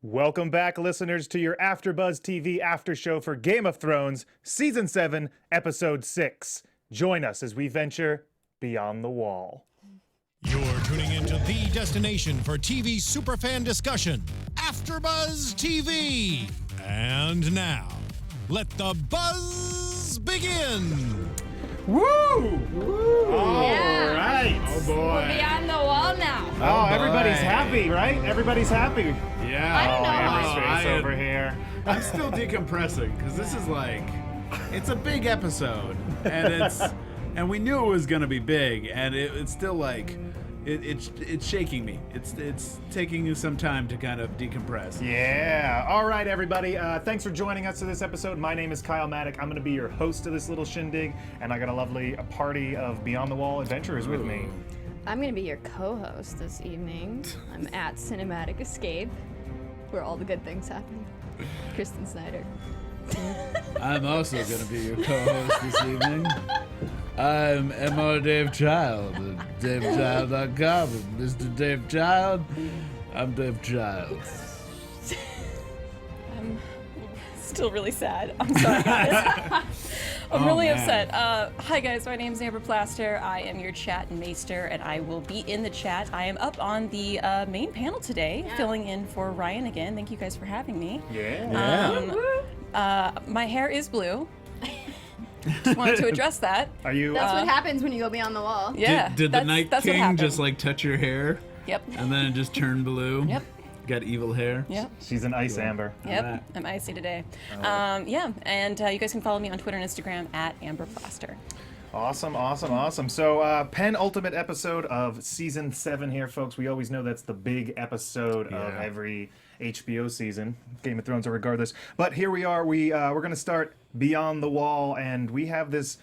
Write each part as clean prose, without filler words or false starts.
Welcome back, listeners, to your AfterBuzz TV after show for Game of Thrones, Season 7, Episode 6. Join us as we venture beyond the wall. You're tuning into the destination for TV superfan discussion, AfterBuzz TV. And now, let the buzz begin. Woo! All Yeah. right. Oh boy. We're beyond the wall now. Oh, everybody's happy, right? Everybody's happy. Yeah. I don't know. Amber's face over here. I'm still decompressing because this is like, it's a big episode, and we knew it was gonna be big, and it's still like, it's shaking me. It's taking you some time to kind of decompress. Yeah. All right, everybody. Thanks for joining us to this episode. My name is Kyle Maddock. I'm going to be your host of this little shindig, and I got a lovely party of Beyond the Wall adventurers with me. I'm going to be your co-host this evening. I'm at Cinematic Escape, where all the good things happen. Kristen Snyder. I'm also gonna be your co-host this evening. I'm MO Dave Child at DaveChild.com. Mr. Dave Child. I'm Dave Child. I'm still really sad. I'm sorry, guys. I'm really upset. Hi, guys. My name's Amber Plaster. I am your chat maester, and I will be in the chat. I am up on the main panel today, filling in for Ryan again. Thank you guys for having me. Yeah. My hair is blue. Just wanted to address that. Are you? That's what happens when you go beyond the wall. Yeah. Did the Night that's what King happened. just like touch your hair Yep. and then it just turned blue? Yep. Got evil hair? Yep. She's an ice amber. Yep. Alright. I'm icy today. Yeah. And you guys can follow me on Twitter and Instagram at Amber Plaster. Awesome. So, penultimate episode of Season 7 here, folks. We always know that's the big episode of Yeah. every HBO season, Game of Thrones or regardless. But here we are. We're going to start Beyond the Wall, and we have this...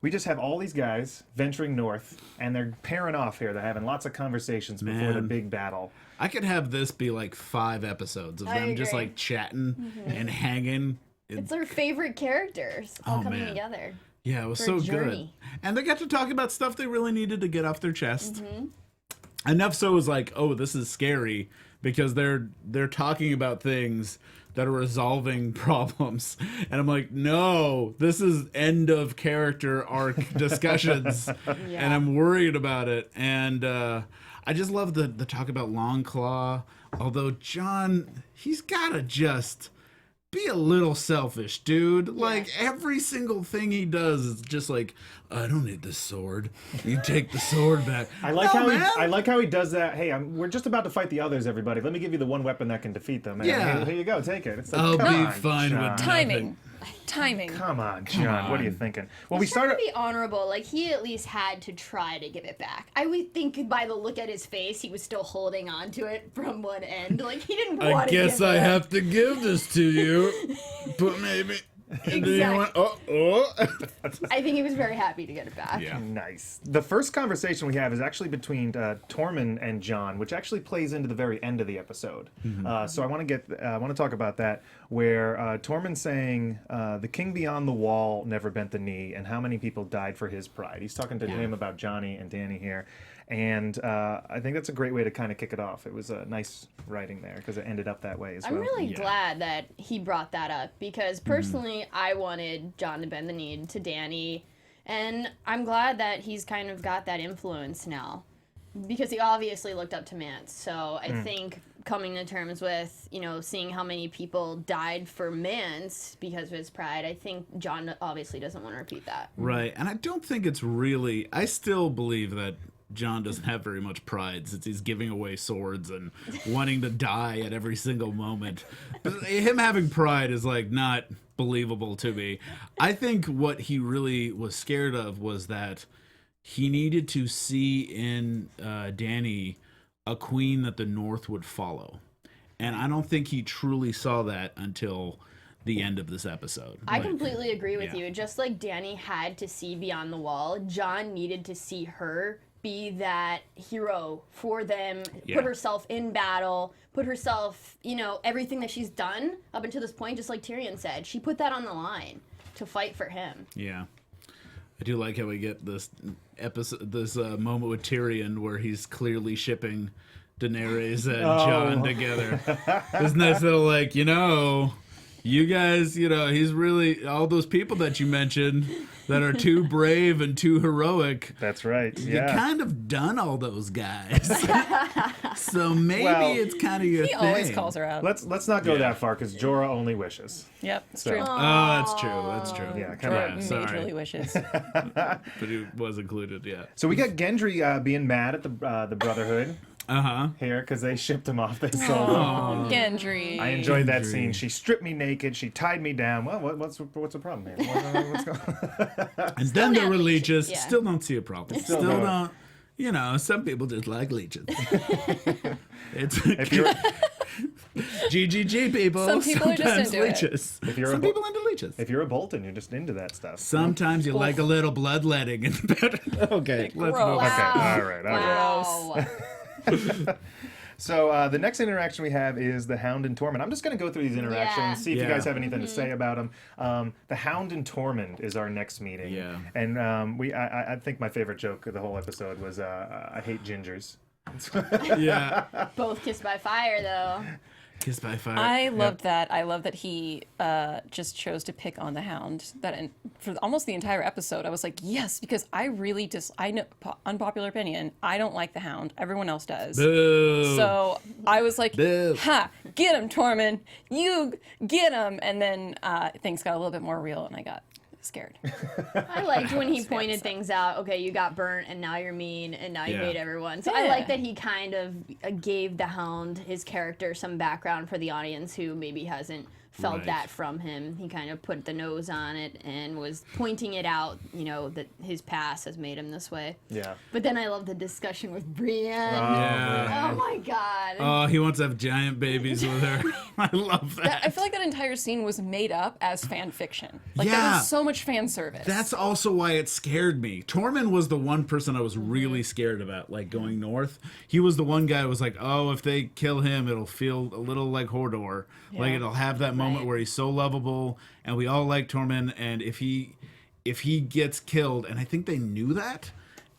We just have all these guys venturing north, and they're pairing off here. They're having lots of conversations before the Man. big battle. I could have this be like 5 episodes of I them just agree. like chatting and hanging. It's our favorite characters all Oh, coming man. together. Yeah, it was For so a good. journey. And they got to talk about stuff they really needed to get off their chest. Mm-hmm. Enough so it was like, oh, this is scary because they're talking about things that are resolving problems. And I'm like, no, this is end of character arc discussions. And I'm worried about it. And I just love the talk about Longclaw. Although Jon, he's gotta just be a little selfish, dude. Like, every single thing he does is just like, I don't need this sword. You take the sword back. I like No, how man. I like how he does that. Hey, we're just about to fight the others, everybody. Let me give you the one weapon that can defeat them. And Yeah. here you go, take it. It's like, I'll come be on, fine Jon. with Timing. Timing. Come on, Jon. What are you thinking? Well, we He's trying started. to be honorable. Like, he at least had to try to give it back. I would think by the look at his face, he was still holding on to it from one end. Like, he didn't I want to guess give it I up. have to give this to you. But maybe. Do you want, I think he was very happy to get it back. Yeah. Nice. The first conversation we have is actually between Tormund and Jon, which actually plays into the very end of the episode. So I want to talk about that, where Tormund's saying the king beyond the wall never bent the knee, and how many people died for his pride. He's talking to him about Johnny and Dany here, and I think that's a great way to kind of kick it off. It was a nice writing there because it ended up that way as well. I'm really glad that he brought that up because personally, I wanted Jon to bend the knee to Dany, and I'm glad that he's kind of got that influence now because he obviously looked up to Mance. So I think coming to terms with, seeing how many people died for Mance because of his pride, I think Jon obviously doesn't want to repeat that. Right. And I don't think it's really. I still believe that Jon doesn't have very much pride since he's giving away swords and wanting to die at every single moment. But him having pride is like not believable to me. I think what he really was scared of was that he needed to see in Dany a queen that the North would follow. And I don't think he truly saw that until the end of this episode. I completely agree with yeah. you. Just like Dany had to see beyond the wall, Jon needed to see her be that hero for them, put herself in battle, put herself, everything that she's done up until this point, just like Tyrion said, she put that on the line to fight for him. Yeah. I do like how we get this episode, this moment with Tyrion where he's clearly shipping Daenerys and Jon together. This nice little like, you guys, he's really all those people that you mentioned that are too brave and too heroic. That's right. You Yeah. kind of done all those guys. So maybe it's kind of your He thing. always calls her out. Let's not go that far because Jorah only wishes. Yep, it's So- true. Oh, that's true. That's true. Yeah, come Jorah on. sorry. majorly wishes. But he was included, yeah. So we got Gendry being mad at the Brotherhood Uh-huh. here because they shipped him off. They sold him. Oh, Gendry. I enjoyed that Gendry. scene. She stripped me naked. She tied me down. Well, what's the problem, man? What's going on? And then there were not leeches. leeches, yeah. Still don't see a problem. Still don't. don't. Some people just like leeches. It's If you're GGG people. Some people are just Sometimes into it. leeches. If you're Some a people into leeches. if you're a Bolton, you're just into that stuff. Sometimes you like a little bloodletting in bed. Okay, let's move Gross. on. Okay. Wow. All right. All right. Wow. So the next interaction we have is the Hound and Tormund. I'm just going to go through these interactions, Yeah. see if you Yeah. guys have anything to say about them. The Hound and Tormund is our next meeting. Yeah. And I think my favorite joke of the whole episode was I hate gingers. Yeah. Both kissed by fire, though. Kissed by fire. I loved that. I love that he just chose to pick on the Hound. For almost the entire episode, I was like, yes, because I really I know, unpopular opinion, I don't like the Hound. Everyone else does. Boo. So I was like, Boo. ha, get him, Tormund. You get him. And then things got a little bit more real, and I got scared. I liked when he pointed things out. Okay, you got burnt, and now you're mean, and now you Yeah. hate everyone. So I Yeah. like that he kind of gave the Hound, his character, some background for the audience who maybe hasn't felt Right. that from him. He kind of put the nose on it and was pointing it out, that his past has made him this way. Yeah. But then I love the discussion with Brienne. Yeah. Oh my god. Oh, he wants to have giant babies with her. I love that. I feel like that entire scene was made up as fan fiction. Like, there Yeah. was so much fan service. That's also why it scared me. Tormund was the one person I was really scared about, like going north. He was the one guy who was like, oh, if they kill him, it'll feel a little like Hodor. Like it'll have that moment Right. where he's so lovable, and we all like Tormund. And if he gets killed, and I think they knew that.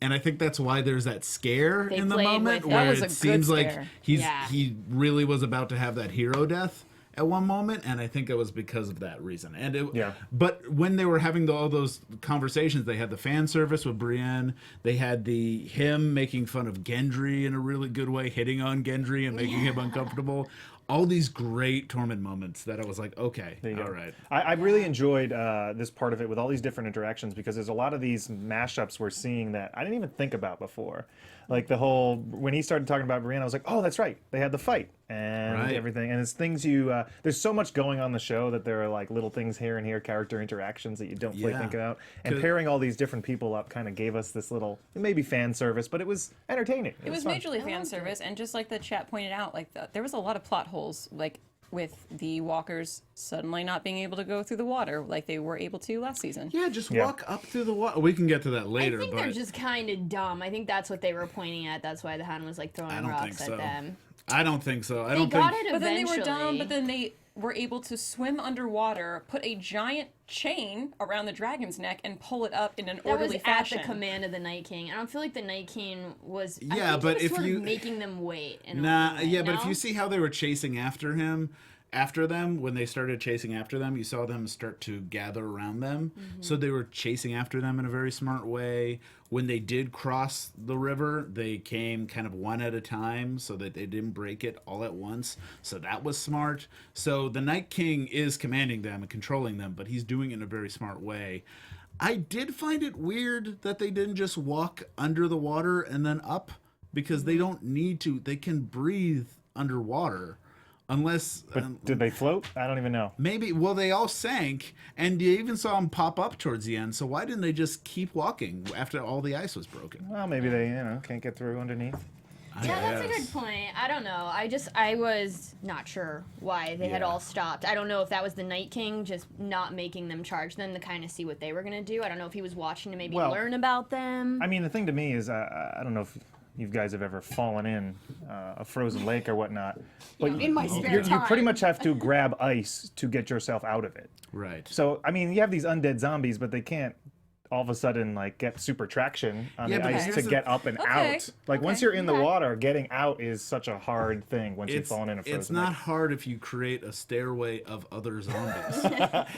And I think that's why there's that scare They in the played moment with it. where That was a it good seems like scare. Yeah. he really was about to have that hero death at one moment, and I think it was because of that reason. And Yeah. But when they were having all those conversations, they had the fan service with Brienne. They had him making fun of Gendry in a really good way, hitting on Gendry and making him uncomfortable. All these great Tormund moments that I was like, okay, There you all go. right. I really enjoyed this part of it with all these different interactions because there's a lot of these mashups we're seeing that I didn't even think about before. Like the whole, when he started talking about Brienne, I was like, oh, that's right. They had the fight and Right. everything. And it's things there's so much going on the show that there are like little things here and here, character interactions that you don't fully Yeah. think about. And 'Cause- pairing all these different people up kind of gave us this little, maybe fan service, but it was entertaining. It was fun. majorly fan service, and just like the chat pointed out, like there was a lot of plot holes, like with the walkers suddenly not being able to go through the water like they were able to last season. Yeah, just Yeah. walk up through the water. We can get to that later, I think but they're just kind of dumb. I think that's what they were pointing at. That's why the Hound was like throwing I don't think rocks so. at them. I don't think so. I They don't got think. it But then they eventually. were dumb, but then they were able to swim underwater, put a giant chain around the dragon's neck, and pull it up in an that was orderly at fashion. the command of the Night King. I don't feel like the Night King was. I Yeah, think but he was if sort you- of making them wait. In a Nah, way, yeah, but no? if you see how they were chasing after them, when they started chasing after them, you saw them start to gather around them. So they were chasing after them in a very smart way. When they did cross the river, they came kind of one at a time so that they didn't break it all at once. So that was smart. So the Night King is commanding them and controlling them, but he's doing it in a very smart way. I did find it weird that they didn't just walk under the water and then up, because they don't need to. They can breathe underwater. Unless, But did they float? I don't even know. maybe, well, they all sank, and you even saw them pop up towards the end. So why didn't they just keep walking after all the ice was broken? Well, maybe they, can't get through underneath. Yeah, that's a Yes. good point. I don't know. I was not sure why they had Yeah. all stopped. I don't know if that was the Night King just not making them charge them to kind of see what they were going to do. I don't know if he was watching to maybe Well, learn about them. I mean, the thing to me is, I don't know if you guys have ever fallen in a frozen lake or whatnot, but in my spare you pretty time. much have to grab ice to get yourself out of it. Right. So, I mean, you have these undead zombies, but they can't all of a sudden like get super traction on Yeah, the but ice here's to the- get up and Okay. out. Like once Okay. you're in the Yeah. water, getting out is such a hard thing once you've fallen in a frozen It's not lake. hard if you create a stairway of other zombies.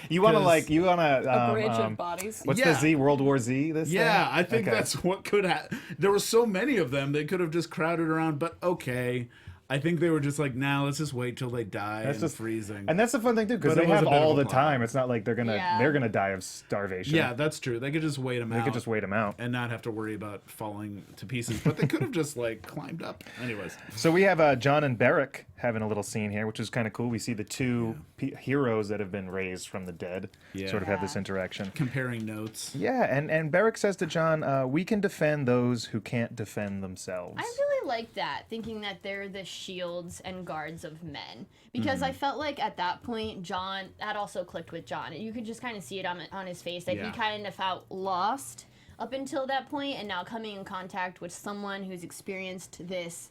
You want to 'cause- like A bridge of bodies. what's Yeah. the Z, World War Z? This Yeah, thing? I think Okay. that's what could happen. There were so many of them, they could have just crowded around, but okay. I think they were just like, nah, let's just wait till they die That's and just freezing. And that's the fun thing too, because But it they was have a bit of all a the plot. time. It's not like they're Yeah. gonna die of starvation. Yeah, that's true. They could just wait them they out could just wait them out. and not have to worry about falling to pieces. But they could have just like climbed up. Anyways, So we have Jon and Beric having a little scene here, which is kind of cool. We see the two heroes that have been raised from the dead sort of have this interaction. comparing notes. Yeah, and Beric says to Jon, "We can defend those who can't defend themselves." I really like that, thinking that they're the shields and guards of men. Because I felt like at that point, Jon, that also clicked with Jon. You could just kind of see it on his face that Yeah. he kind of felt lost up until that point, and now coming in contact with someone who's experienced this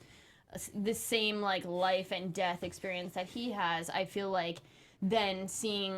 same like life and death experience that he has, I feel like then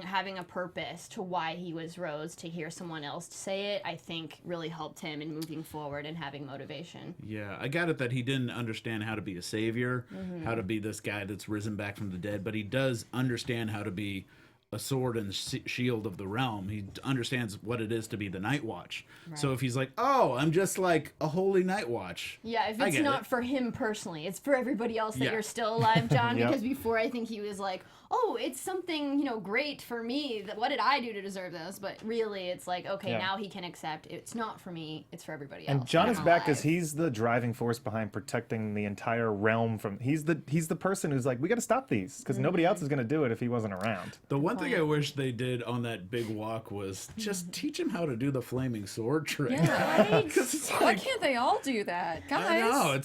having a purpose to why he was rose, to hear someone else say it, I think really helped him in moving forward and having motivation. Yeah, I got it that he didn't understand how to be a savior, how to be this guy that's risen back from the dead, but he does understand how to be a sword and shield of the realm. He understands what it is to be the Night Watch. So if he's like, oh, I'm just like a holy Night Watch. Yeah, if I it's get not it. for him personally, it's for everybody else that Yeah. you're still alive, Jon. Yep. Because before, I think he was like, "Oh, it's something great for me. What did I do to deserve this?" But really, it's like, okay, Yeah. now he can accept it's not for me; it's for everybody else. And Jon is I'm back because alive. he's the driving force behind protecting the entire realm from. He's the person who's like, we got to stop these because nobody else is going to do it if he wasn't around. The one thing I wish they did on that big walk was just teach him how to do the flaming sword trick. Yeah. 'Cause it's Why like, can't they all do that, guys? I know,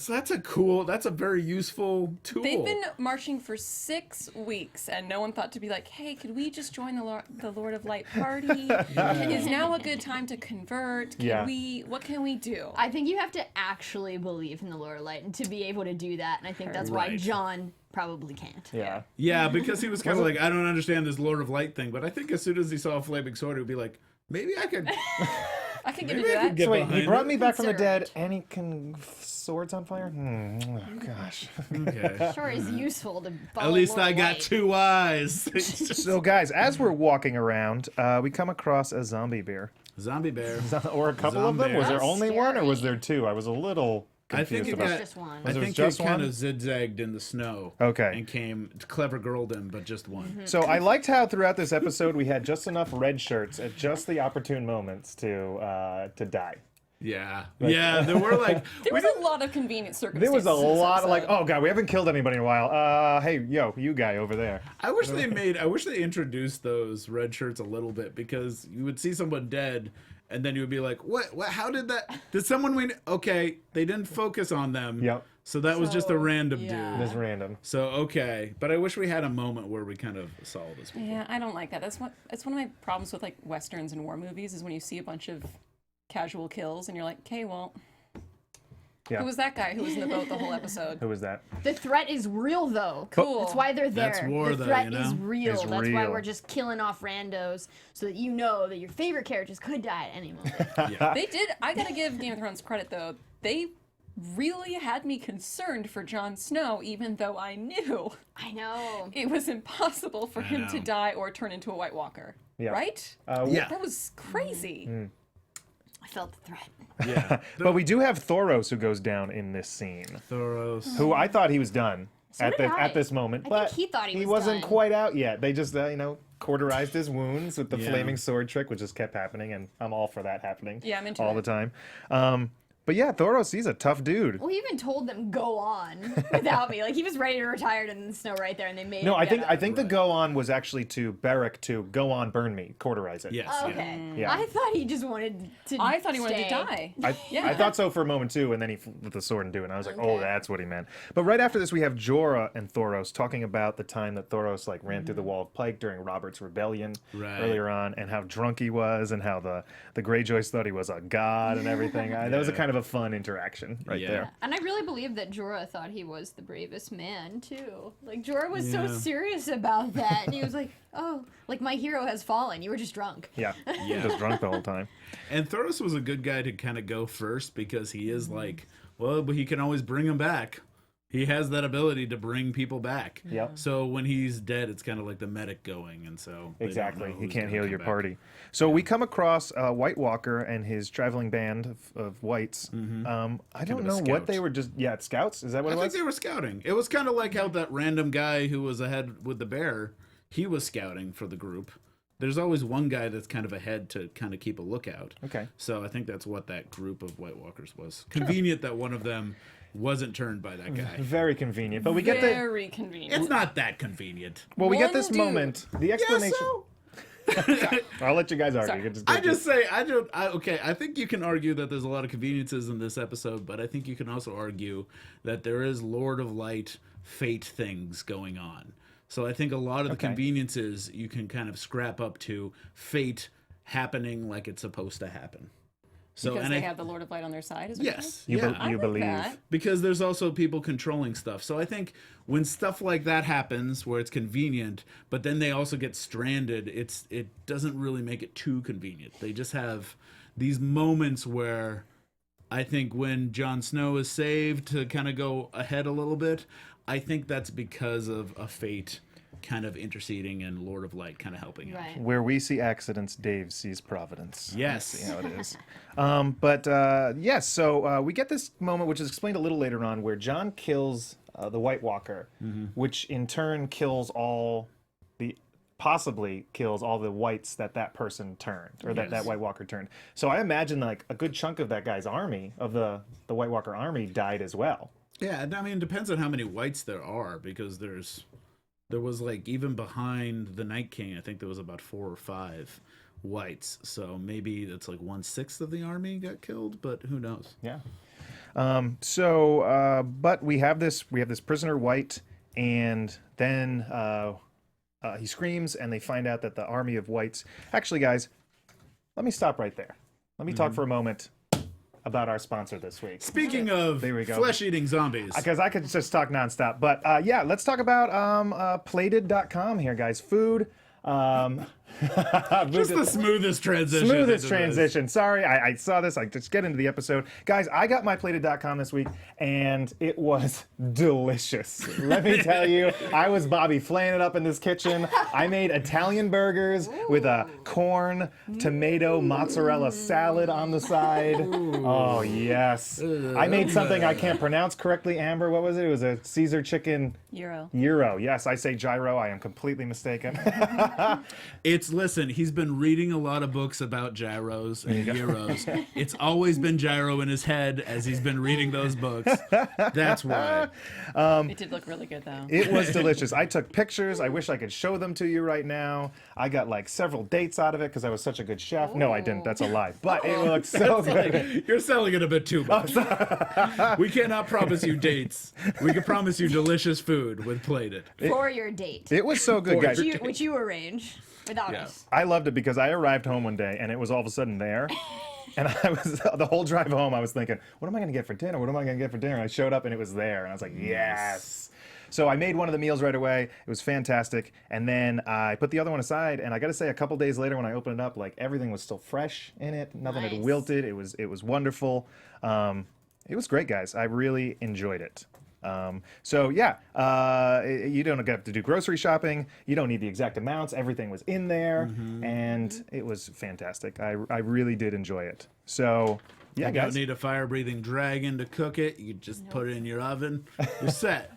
that's a very useful tool. They've been marching for 6 weeks, and no one thought to be like, "Hey, could we just join the Lord of Light party? Is now a good time to convert? What can we do?" I think you have to actually believe in the Lord of Light and to be able to do that, and I think that's why Right. Jon probably can't. Yeah. Yeah, because he was kind of like, I don't understand this Lord of Light thing, but I think as soon as he saw a flaming sword, he would be like, maybe I could. I can get Maybe into I could that. get So wait, he behind brought it. me back from the Consider dead, and he can swords on fire. Oh, gosh. Okay. Sure is useful to follow At least Lord I of got Light. 2 eyes. So guys, as we're walking around, we come across a zombie bear, Zombie bear. or a couple of them. Zombie Was there bear. only one, or was Scary. there two? I was a little I think confused it about. got. Just one. I there think just it kind one? of zigzagged in the snow. Okay. And came clever girled him, but just one. So I liked how throughout this episode we had just enough red shirts at just the opportune moments to die. Yeah. Yeah. There were like. There was a lot of convenient circumstances. There was a in this lot of like, episode. oh god, we haven't killed anybody in a while. Hey, yo, you guy over there. I wish they introduced those red shirts a little bit, because you would see someone dead and then you would be like, what, how did someone win? Okay. They didn't focus on them. Yep. So that was just a So, random yeah. It dude. is random. So, okay. But I wish we had a moment where we kind of saw this. Yeah, I don't like that. That's one of my problems with like westerns and war movies is when you see a bunch of casual kills and you're like, okay, well, Yeah. who was that guy who was in the boat the whole episode? Who was that? The threat is real, though. Cool. That's why they're there. That's war, the though, threat you know? is real. It's That's why real. we're just killing off randos so that you know that your favorite characters could die at any moment. They did. I gotta give Game of Thrones credit though. They really had me concerned for Jon Snow, even though I knew I know. it was impossible for him to know. die or turn into a White Walker. Yeah. Right? Yeah. That was crazy. I felt the threat. Yeah. But we do have Thoros who goes down in this scene. Thoros. Who I thought he was done So did I. at this moment, I but think he thought he was wasn't done. quite out yet. They just cauterized his wounds with the Yeah. flaming sword trick, which just kept happening, and I'm all for that happening. Yeah, I'm into all it. the time. But yeah, Thoros, he's a tough dude. Well, he even told them go on without me. Like he was ready to retire and the snow right there, and they made No, him I get think up. I think the go on was actually to Beric to go on, burn me, cauterize it. Yes. Oh, yeah. okay. Yeah. I thought he just wanted to. I thought he wanted to stay. die. I thought so for a moment too, and then he flipped the sword and do it. And I was like, oh, Okay. that's what he meant. But right after this, we have Jorah and Thoros talking about the time that Thoros ran through the Wall of Pike during Robert's rebellion Right. earlier on, and how drunk he was, and how the Greyjoys thought he was a god and everything. That was a kind of a fun interaction right Yeah. there. And I really believe that Jorah thought he was the bravest man too. Like Jorah was so Yeah. serious about that, and he was like, "Oh, like my hero has fallen. You were just drunk." Yeah, just drunk the whole time. And Thoros was a good guy to kind of go first because he is like, well, but he can always bring him back. He has that ability to bring people back. Yep. So when he's dead, it's kind of like the medic going, and so they don't Exactly. know He who's can't gonna heal come your back. party. So we come across White Walker and his traveling band of whites. I don't of a know what scout. they were just. Yeah, scouts. Is that what I it think was? they were scouting. It was kind of like how that random guy who was ahead with the bear, he was scouting for the group. There's always one guy that's kind of ahead to kind of keep a lookout. Okay. So I think that's what that group of White Walkers was. Convenient that one of them wasn't turned by that guy. Very convenient. But we get the. Very convenient. It's not that convenient. Well, we get One this dude. moment. The explanation. so? I'll let you guys argue. Sorry. You can just go I just say okay. I think you can argue that there's a lot of conveniences in this episode, but I think you can also argue that there is Lord of Light fate things going on. So I think a lot of the conveniences you can kind of scrap up to fate happening like it's supposed to happen. So because and they I, have the Lord of Light on their side. Is what yes, You, yeah. you like believe. that. Because there's also people controlling stuff. So I think when stuff like that happens where it's convenient, but then they also get stranded, it doesn't really make it too convenient. They just have these moments where I think when Jon Snow is saved to kind of go ahead a little bit, I think that's because of a fate kind of interceding and Lord of Light kind of helping out. Right. Where we see accidents, Dave sees providence. Yes. See how it is. Yes, so we get this moment, which is explained a little later on, where Jon kills the White Walker, which in turn kills possibly kills all the whites that person turned, or that White Walker turned. So I imagine like a good chunk of that guy's army, of the White Walker army, died as well. Yeah, I mean, it depends on how many whites there are, because there was like, even behind the Night King, I think there was about 4 or 5 whites. So maybe that's like 1/6 of the army got killed, but who knows? Yeah. But we have this prisoner White, and then he screams, and they find out that the army of whites. Actually, guys, let me stop right there. Let me talk for a moment about our sponsor this week. Speaking of There we go. flesh-eating zombies, Because I could just talk nonstop. But yeah, let's talk about plated.com here, guys. Food. just the smoothest transition. Smoothest into this. transition. Sorry, I saw this. I just get into the episode. Guys, I got my plated.com this week, and it was delicious. Let me tell you, I was Bobby flaying it up in this kitchen. I made Italian burgers with a corn, tomato, mozzarella salad on the side. Oh, yes. I made something I can't pronounce correctly, Amber. What was it? It was a Caesar chicken Euro. gyro. Yes, I say gyro. I am completely mistaken. Listen, he's been reading a lot of books about gyros and gyros. It's always been gyro in his head as he's been reading those books. That's why. It did look really good though. It was delicious. I took pictures. I wish I could show them to you right now. I got like several dates out of it because I was such a good chef. No, I didn't. That's a lie. But it looked so good. You're selling it a bit too much. We cannot promise you dates. We can promise you delicious food with Plated. For your date, It was so good, guys. which you arrange without Yeah. us. I loved it because I arrived home one day and it was all of a sudden there. And I was the whole drive home, I was thinking, what am I going to get for dinner? What am I going to get for dinner? And I showed up and it was there. And I was like, yes. So I made one of the meals right away. It was fantastic. And then I put the other one aside. And I got to say, a couple days later when I opened it up, like everything was still fresh in it. Nothing had Nice. wilted. It was wonderful. It was great, guys. I really enjoyed it. So yeah, you don't have to do grocery shopping. You don't need the exact amounts. Everything was in there, and it was fantastic. I really did enjoy it. So yeah, You don't guys. need a fire-breathing dragon to cook it. You just put it in your oven. You're set.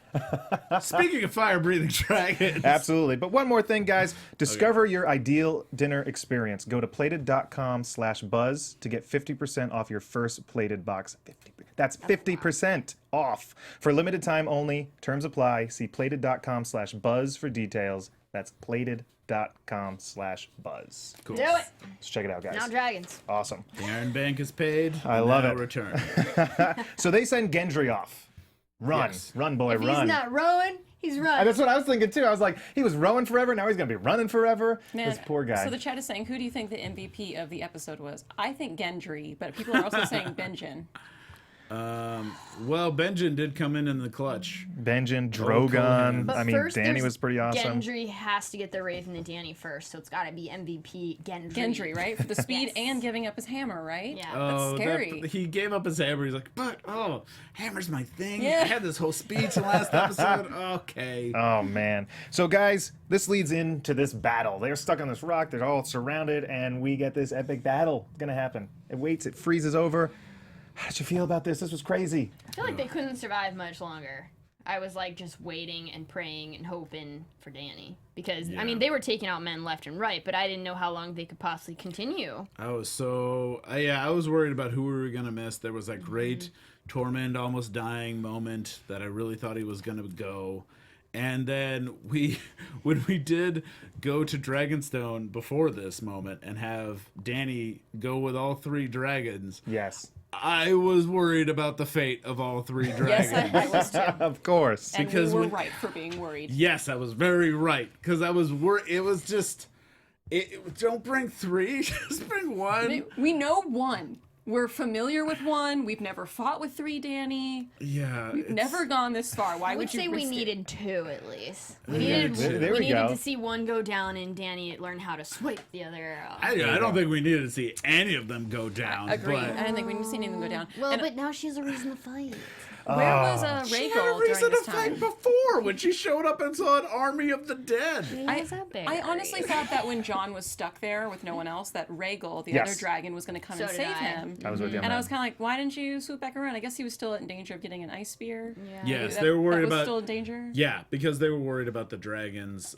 Speaking of fire-breathing dragons. Absolutely. But one more thing, guys. Discover your ideal dinner experience. Go to plated.com/buzz to get 50% off your first Plated box. That's 50% off. For limited time only. Terms apply. See plated.com/buzz for details. That's plated.com/buzz. Cool. Do it Let's check it out, guys. now, dragons. Awesome. The Iron Bank is paid. I love now it. Return. So they send Gendry off. Run. Yes. Run, boy, If run. he's not rowing, he's running. And that's what I was thinking, too. I was like, he was rowing forever. Now he's going to be running forever. Man, This poor guy. So the chat is saying, who do you think the MVP of the episode was? I think Gendry, but people are also saying Benjen. Well, Benjen did come in the clutch. Benjen, Drogon. But I mean, first, Danny there's was pretty awesome. Gendry has to get the Raven to Danny first, so it's got to be MVP Gendry. Gendry, right? For the speed Yes. and giving up his hammer, right? Yeah. Oh, That's scary. he gave up his hammer. He's like, but hammer's my thing. Yeah. I had this whole speech in the last episode. Okay. Oh man. So guys, this leads into this battle. They're stuck on this rock, they're all surrounded, and we get this epic battle. It's gonna happen. It waits, it freezes over. How did you feel about this? This was crazy. I feel like they couldn't survive much longer. I was like just waiting and praying and hoping for Danny because I mean they were taking out men left and right, but I didn't know how long they could possibly continue. I was I was worried about who we were gonna miss. There was that great Tormund almost dying moment that I really thought he was gonna go. And then when we did go to Dragonstone before this moment and have Danny go with all 3 dragons, Yes. I was worried about the fate of all 3 dragons. Yes, I was too. Of course. And Because we were when- right for being worried. Yes, I was very right because I was worried. It was just, don't bring 3, just bring 1. We know one. We're familiar with one. We've never fought with 3, Danny. Yeah, We've never gone this far. Why I would would you say we risk it? needed 2 at least. We needed needed, two. There we needed go. to see one go down and Danny learn how to swipe the other arrow. I don't think we needed to see any of them go down. Agreed. But I didn't think we need to see anything go down. Well, And but now she has a reason to fight. where was she had a Rhaegal reason during to this fight time? before when she showed up and saw an army of the dead. I honestly thought that when Jon was stuck there with no one else, that Rhaegal, the Yes. other dragon, was going to come So and did save I. him. I was with you on And I that. was kind of like, why didn't you swoop back around? I guess he was still in danger of getting an ice spear. Yeah. Yes, That- they were worried that was about. still in danger. Yeah, because they were worried about the dragons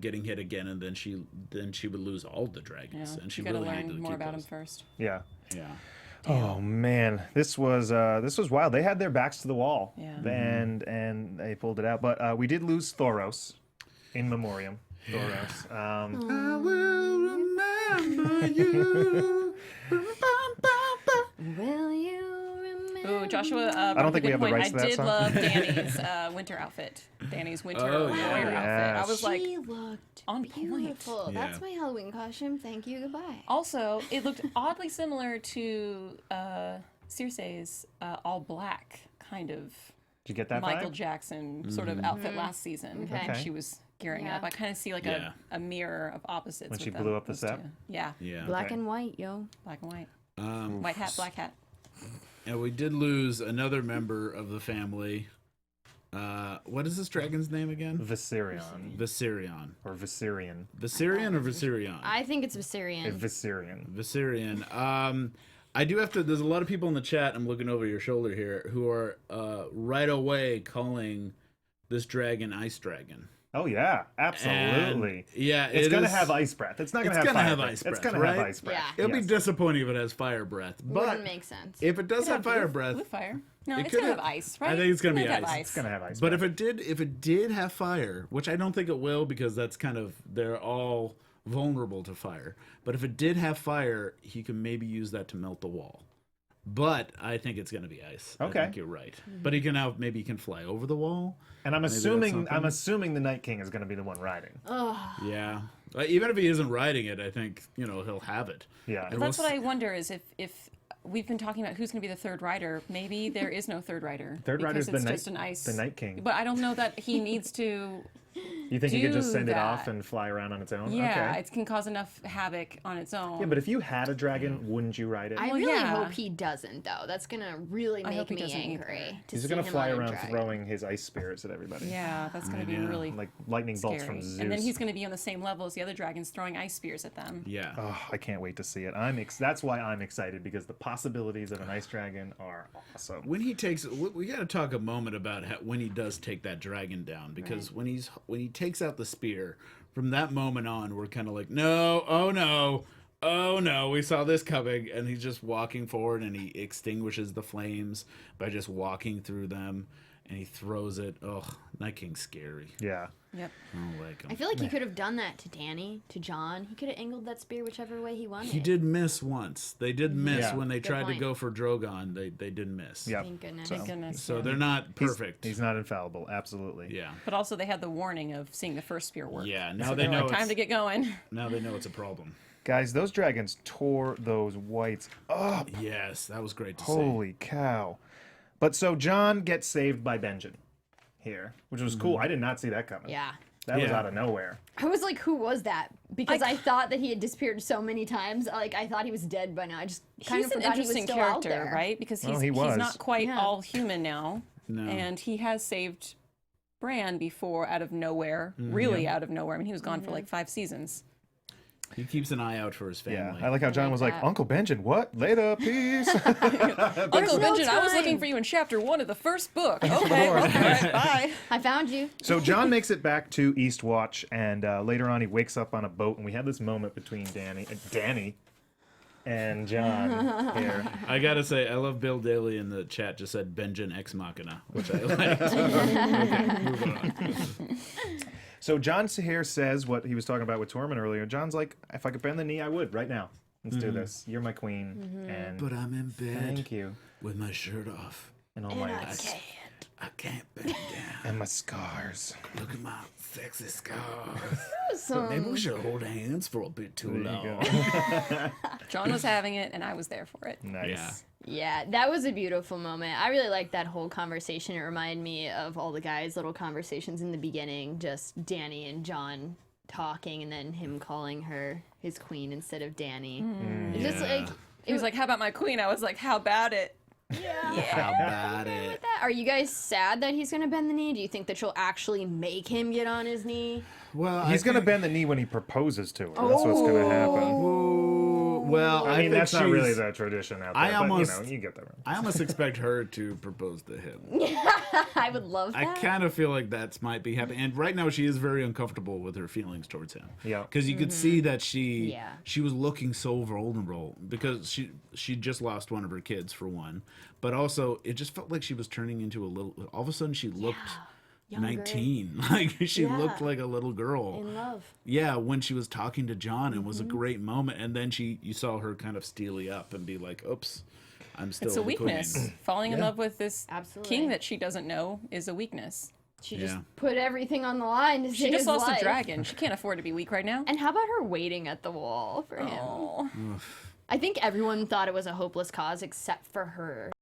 getting hit again, and then she would lose all the dragons, Yeah, and she you got to really needed learn to more keep about him those. first. Yeah. Yeah. Oh man, this was wild. They had their backs to the wall, Yeah. and they pulled it out. But we did lose Thoros, in memoriam. Thoros. I will remember you. Will you remember? Ooh, Joshua, I don't think we have the rights to that I did song. love Danny's winter outfit. Danny's winter Oh, warrior yeah. outfit. I was like, She looked on point. beautiful. Yeah. That's my Halloween costume. Thank you. Goodbye. also, it looked oddly similar to Cersei's all black kind of Did you get that Michael vibe? Jackson sort of outfit last season Okay. when she was gearing Yeah. up. I kind of see like Yeah. a mirror of opposites. When she with them, blew up the those set? two. Yeah. Yeah. Black and white, yo. Black and white. White hat, black hat. And we did lose another member of the family. What is this dragon's name again? Viserion Viserion. or Viserion. Viserion or Viserion? I think it's Viserion. Viserion. Viserion. I do have to. There's a lot of people in the chat. I'm looking over your shoulder here who are right away calling this dragon Ice Dragon. Oh yeah, absolutely. And, yeah, It's gonna is- have ice breath. It's not gonna It's have gonna fire have breath. ice It's breath, gonna right? have ice breath. Yeah. It'll Yes. be disappointing if it has fire breath, but Wouldn't make sense. if it does have fire breath, Blue fire. No, It it's could gonna have- have ice, right? I think it's gonna be It'll have ice. It's gonna have ice but breath. if it did have fire, which I don't think it will because that's kind of they're all vulnerable to fire. But if it did have fire, he could maybe use that to melt the wall. But I think it's gonna be ice. Okay. I think you're right. But he can now maybe he can fly over the wall. And I'm that's assuming something. the Night King is gonna be the one riding. Yeah. Even if he isn't riding it, I think he'll have it. Yeah. And That's we'll what I wonder is if we've been talking about who's going to be the third rider. Maybe there is no third rider. Third rider's because the it's just an ice. the Night King. But I don't know that he needs to. You think he could just do send it that. off and fly around on its own? Yeah, Okay. it can cause enough havoc on its own. Yeah, but if you had a dragon, wouldn't you ride it? I Well, really yeah. hope he doesn't, though. That's gonna really I make hope he me doesn't angry. either. To He's see gonna him fly on a around dragon. throwing his ice spears at everybody. Yeah, that's going to be Yeah. really Like lightning bolts scary. from Zeus. And then he's going to be on the same level as the other dragons, throwing ice spears at them. Yeah. Oh, I can't wait to see it. That's why I'm excited because the possibilities of an ice dragon are awesome. When he takes, we got to talk a moment about when he does take that dragon down because when he takes out the spear, from that moment on, we're kind of like, no, oh no, we saw this coming, and he's just walking forward, and he extinguishes the flames by just walking through them, and he throws it. Ugh, Night King's scary. Yeah. Yep. I don't like him. I feel like he could have done that to Danny, to Jon. He could have angled that spear whichever way he wanted. He did miss once. They did miss Yeah. when they Good tried point. to go for Drogon. They did miss. Yep. Thank goodness. Thank goodness. So yeah. they're not perfect. He's not infallible. Absolutely. Yeah. But also, they had the warning of seeing the first spear work. Yeah. Now So they they're know. like, time to get going. Now they know it's a problem. Guys, those dragons tore those whites up. Yes, that was great to see. Holy cow. But so Jon gets saved by Benjen here, which was cool. I did not see that coming. Yeah. That was Yeah. out of nowhere. I was like, who was that? Because I thought that he had disappeared so many times. Like, I thought he was dead by now. I just kind He's of an forgot he was interesting still out character, there. right? Because Well, he's he was. not quite Yeah. all human now, No. and he has saved Bran before out of nowhere, really out of nowhere. I mean, he was gone for like 5 seasons. He keeps an eye out for his Yeah, family. I like how Jon like was like, that. "Uncle Benjen, what? Later, peace." Uncle no Benjen, I was looking time. for you in chapter 1 of the first book. Okay, well, all right, bye. I found you. So Jon makes it back to Eastwatch, and later on he wakes up on a boat, and we have this moment between Danny and Jon here. I gotta say, I love Bill Daly in the chat just said Benjen Ex Machina, which I liked. Okay, moving on. So Jon here says what he was talking about with Tormund earlier. Jon's like, "If I could bend the knee, I would right now. Let's do this. You're my queen, and But I'm in bed thank you, with my shirt off. and all my I can't bend down. and my scars." Look at my sexy scars. Maybe we should hold hands for a bit too There you long. go. John was having it, and I was there for it. Nice. Yeah. Yeah, that was a beautiful moment. I really liked that whole conversation. It reminded me of all the guys' little conversations in the beginning, just Danny and Jon talking, and then him calling her his queen instead of Danny. It's just like, He was like, "How about my queen?" I was like, "How about it?" How about it? are you guys sad that he's gonna bend the knee? Do you think that she'll actually make him get on his knee? Well, He's gonna bend the knee when he proposes to her. That's what's gonna happen. Ooh, well, I mean, think that's not really she's- the tradition out I there. almost- but, you get that right. I almost expect her to propose to him. I would love I that. kind of feel like that might be happening. And right now, she is very uncomfortable with her feelings towards him. Yeah. Because you could see that she Yeah. she was looking so vulnerable because she just lost one of her kids for one, but also it just felt like she was turning into a little. All of a sudden, she looked. Younger. 19 like she Yeah. looked like a little girl In love. yeah when she was talking to Jon. It was a great moment, and then you saw her kind of steely up and be like, oops, I'm still It's a the weakness. queen. Falling in love with this Absolutely. king that she doesn't know is a weakness. She just Yeah. put everything on the line to She save just his lost life. a dragon. She can't afford to be weak right now. And how about her waiting at the wall for him? Oh. I think everyone thought it was a hopeless cause except for her.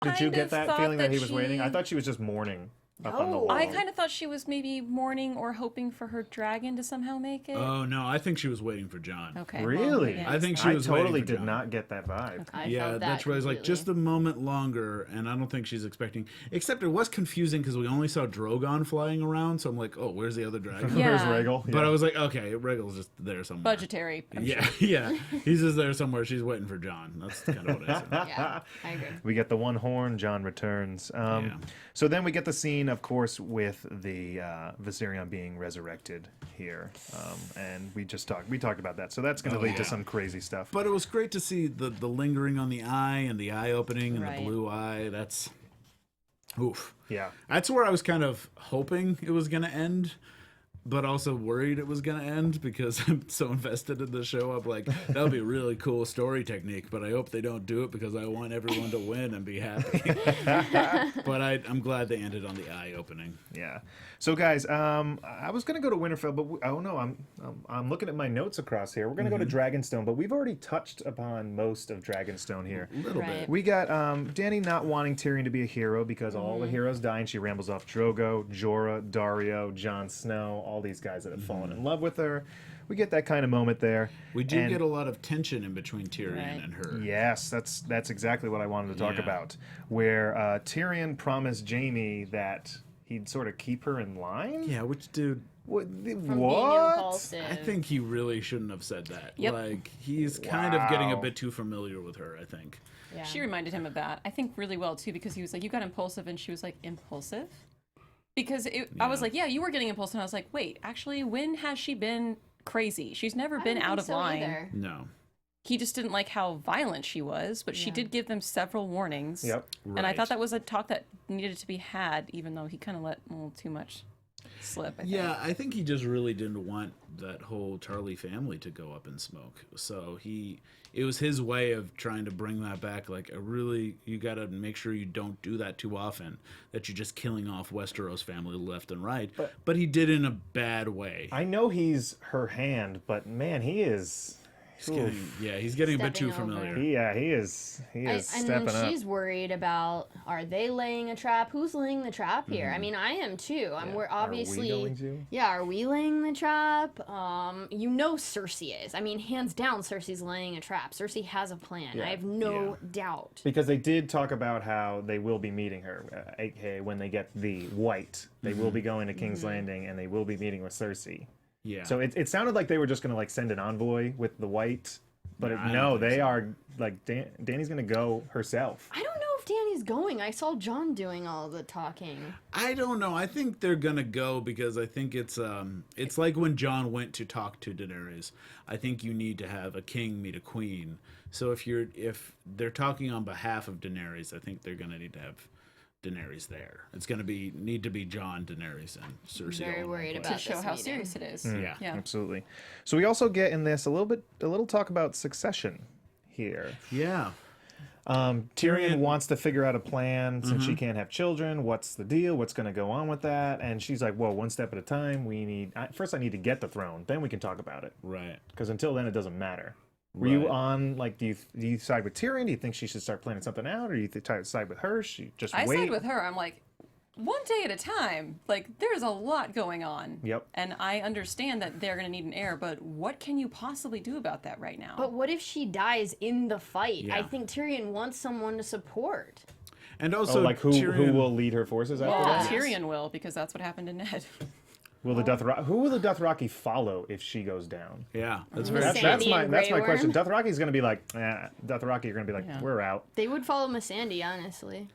Did you kind get of that thought feeling that he that was waiting? I she- thought she was just mourning up on the No. wall. I kind of thought she was maybe mourning or hoping for her dragon to somehow make it. Oh no, I think she was waiting for Jon. Okay. Really? yeah. I think she I was totally waiting for did Jon. not get that vibe. I Yeah, felt that that's why I was like, completely. just a moment longer, and I don't think she's expecting. Except it was confusing because we only saw Drogon flying around, so I'm like, oh, where's the other dragon? Yeah. Where's Rhaegal? But I was like, okay, Rhaegal's just there somewhere. Budgetary. I'm Yeah, sure. yeah, he's just there somewhere. She's waiting for Jon. That's kind of what I said. Yeah, I agree. We get the one horn. Jon returns. Yeah. So then we get the scene, of course, with the Viserion being resurrected here, and we talked about that. So that's going to lead to yeah. some crazy stuff. But it was great to see the lingering on the eye and the eye opening and Right. the blue eye. That's oof. Yeah. That's where I was kind of hoping it was going to end, but also worried it was going to end because I'm so invested in the show. I'm like, that would be a really cool story technique, but I hope they don't do it because I want everyone to win and be happy. But I'm glad they ended on the eye opening. Yeah. So guys, I was gonna go to Winterfell, but oh no, I'm looking at my notes across here. We're gonna go to Dragonstone, but we've already touched upon most of Dragonstone here. A little Right. bit. We got Dany not wanting Tyrion to be a hero because all the heroes die, and she rambles off Drogo, Jorah, Dario, Jon Snow, all these guys that have fallen in love with her. We get that kind of moment there. We do And- get a lot of tension in between Tyrion Right. and her. Yes, that's exactly what I wanted to talk Yeah. about. Where Tyrion promised Jaime that he'd sort of keep her in line. Yeah, which dude? What? From being What? impulsive. I think he really shouldn't have said that. Yep. Like he's kind of getting a Wow. bit too familiar with her, I think. Yeah. She reminded him of that. I think really well too, because he was like, "You got impulsive," and she was like, "Impulsive?" Because I was like, "Yeah, you were getting impulsive." And I was like, "Wait, actually, when has she been crazy? She's never I been don't out think of so line." either. No. He just didn't like how violent she was, but she Yeah. did give them several warnings. Yep. And I Right. thought that was a talk that needed to be had, even though he kind of let a little too much slip. I think. Yeah, I think he just really didn't want that whole Charlie family to go up in smoke. So it was his way of trying to bring that back. Like, you got to make sure you don't do that too often, that you're just killing off Westeros family left and right. But he did in a bad way. I know he's her hand, but man, He's getting a bit too Stepping over. familiar. He is And stepping then up. she's worried about, are they laying a trap? Who's laying the trap here? I mean, I am too. We're obviously. Are we going to? Yeah, are we laying the trap? Cersei is. I mean, hands down, Cersei's laying a trap. Cersei has a plan. I have no doubt. Because they did talk about how they will be meeting her, aka when they get the White, they will be going to King's Landing and they will be meeting with Cersei. Yeah. So it sounded like they were just going to like send an envoy with the White, but I don't no, think they so. are like Dany's going to go herself. I don't know if Dany's going. I saw Jon doing all the talking. I don't know. I think they're gonna go because I think it's like when Jon went to talk to Daenerys. I think you need to have a king meet a queen. So if they're talking on behalf of Daenerys, I think they're gonna need to have Daenerys there. It's gonna need to be Jon, Daenerys, and Cersei. Very all in one worried place. about To show this how meeting. serious it is. Yeah. Yeah. Absolutely. So we also get in this a little talk about succession here. Yeah. Tyrion wants to figure out a plan since she can't have children. What's the deal? What's going to go on with that? And she's like, "Whoa, one step at a time. First, I need to get the throne. Then we can talk about it. Right. Because until then, it doesn't matter." Were you on like? Do you side with Tyrion? Do you think she should start planning something out, or do you side with her? She just I wait. side with her. I'm like, one day at a time. Like, there's a lot going on. Yep. And I understand that they're going to need an heir, but what can you possibly do about that right now? But what if she dies in the fight? Yeah. I think Tyrion wants someone to support. And also, like who Tyrion, will lead her forces after Yeah. that? Tyrion will, because that's what happened to Ned. Who will the Dothraki follow if she goes down? Yeah, that's very Sandy true. That's my and Grey question. Worm? Dothraki's going to be like, Dothraki are going to be like, Yeah. we're out. They would follow Missandei, honestly.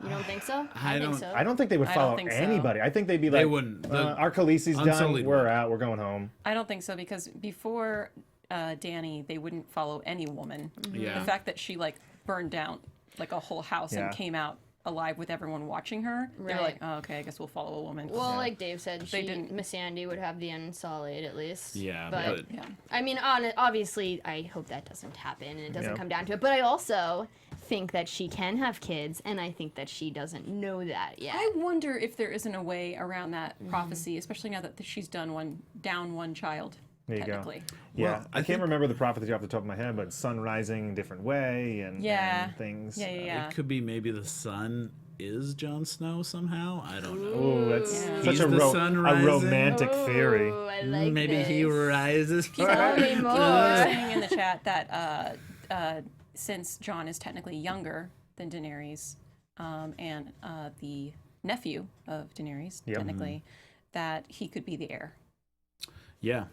You don't think so? I think don't- so. I don't think they would I don't follow think so. anybody. I think they'd be like, wouldn't. The our Khaleesi's done. Unsullied We're would. out. We're going home. I don't think so, because before Dany, they wouldn't follow any woman. Yeah. The fact that she, like, burned down, like, a whole house Yeah. and came out alive with everyone watching her, they're Right. like, oh, okay, I guess we'll follow a woman. Well, like Dave said, They didn't- Missandei would have the Unsullied at least. Yeah, but yeah. I mean, obviously, I hope that doesn't happen and it doesn't Yeah. come down to it. But I also think that she can have kids, and I think that she doesn't know that yet. I wonder if there isn't a way around that prophecy, especially now that she's down one child, There you go. technically. Yeah, Well, I I can't think- remember the prophecy off the top of my head, but sun rising a different way and things. Yeah. It could be maybe the sun is Jon Snow somehow. I don't know. Oh, that's Yeah. such He's a, the sun a rising. romantic theory. Ooh, I like Maybe this. he rises. Tell me People more. are saying in the chat that since Jon is technically younger than Daenerys, and the nephew of Daenerys, Yep. technically, that he could be the heir. Yeah.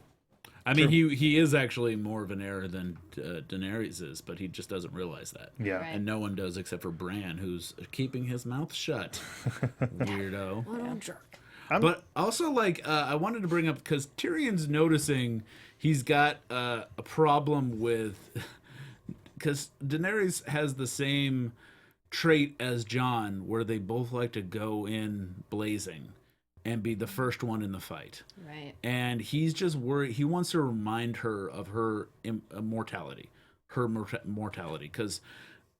I mean, he is actually more of an heir than Daenerys is, but he just doesn't realize that. Yeah. Right. And no one does except for Bran, who's keeping his mouth shut. Weirdo. Little jerk. But also, like, I wanted to bring up, because Tyrion's noticing he's got a problem with, because Daenerys has the same trait as Jon, where they both like to go in blazing and be the first one in the fight. Right. And he's just worried. He wants to remind her of her mortality, because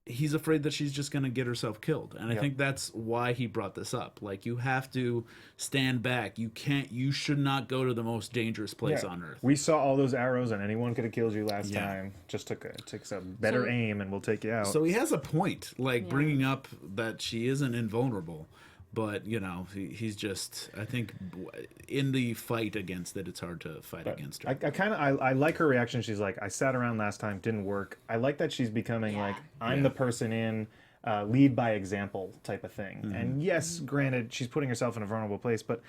he's afraid that she's just going to get herself killed. And I think that's why he brought this up. Like, you have to stand back. You should not go to the most dangerous place on earth. We saw all those arrows, and anyone could have killed you last Yeah. time. Just takes a better So- aim, and we'll take you out. So he has a point, like bringing up that she isn't invulnerable. But, you know, he's just, I think, in the fight against it, it's hard to fight against her. I like her reaction. She's like, I sat around last time, didn't work. I like that she's becoming like, I'm the person in lead by example type of thing. And yes, granted, she's putting herself in a vulnerable place, but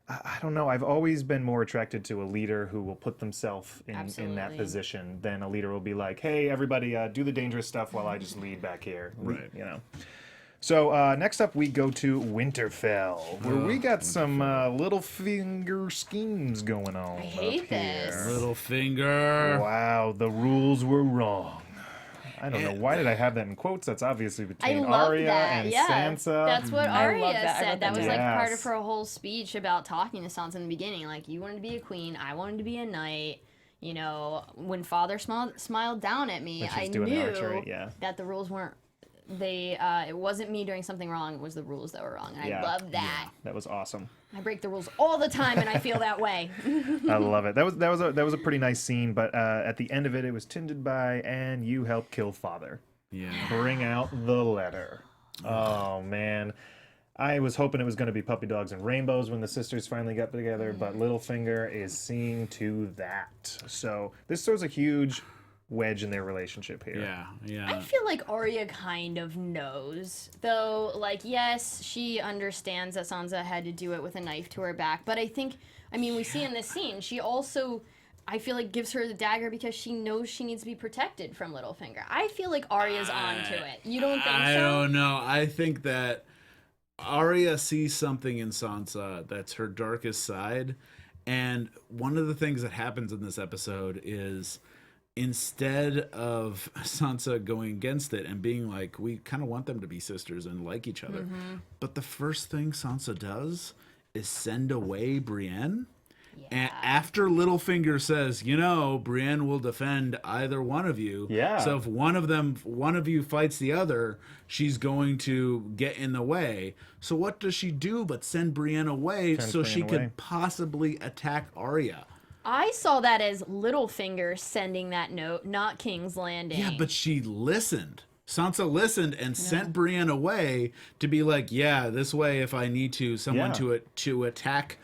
I don't know. I've always been more attracted to a leader who will put themselves in that Absolutely. position than a leader will be like, hey, everybody, do the dangerous stuff while I just lead back here. Right. You know. So next up, we go to Winterfell, where we got some little finger schemes going on. I hate up here. this. Little finger. Wow, the rules were wrong. I don't know. Why did I have that in quotes? That's obviously I between love Arya that. and Yeah, Sansa. that's what I Arya love that. I said. wrote That that was down. like part Yes. of her whole speech about talking to Sansa in the beginning. Like, you wanted to be a queen, I wanted to be a knight. You know, when Father smiled down at me, When she was I doing the knew archery, yeah. that the rules weren't it wasn't me doing something wrong, it was the rules that were wrong, and I love that. That was awesome. I break the rules all the time, and I feel that way. I love it. That was a pretty nice scene, but at the end of it, it was tended by, and you helped kill father. Yeah. Bring out the letter. Oh man, I was hoping it was going to be puppy dogs and rainbows when the sisters finally got together, but Littlefinger is seeing to that. So this throws a huge wedge in their relationship here. Yeah. I feel like Arya kind of knows, though. Like, yes, she understands that Sansa had to do it with a knife to her back, but I mean, we see in this scene, she also, I feel like, gives her the dagger because she knows she needs to be protected from Littlefinger. I feel like Arya's onto it. You don't think so? I don't know. I think that Arya sees something in Sansa that's her darkest side, and one of the things that happens in this episode is, instead of Sansa going against it and being like, we kind of want them to be sisters and like each other, but the first thing Sansa does is send away Brienne. And after Littlefinger says, Brienne will defend either one of you. Yeah. So if one of you fights the other, she's going to get in the way. So what does she do but send Brienne away she could possibly attack Arya? I saw that as Littlefinger sending that note, not King's Landing. Yeah, but she listened. Sansa listened and sent Brienne away to be like, this way, if I need someone to attack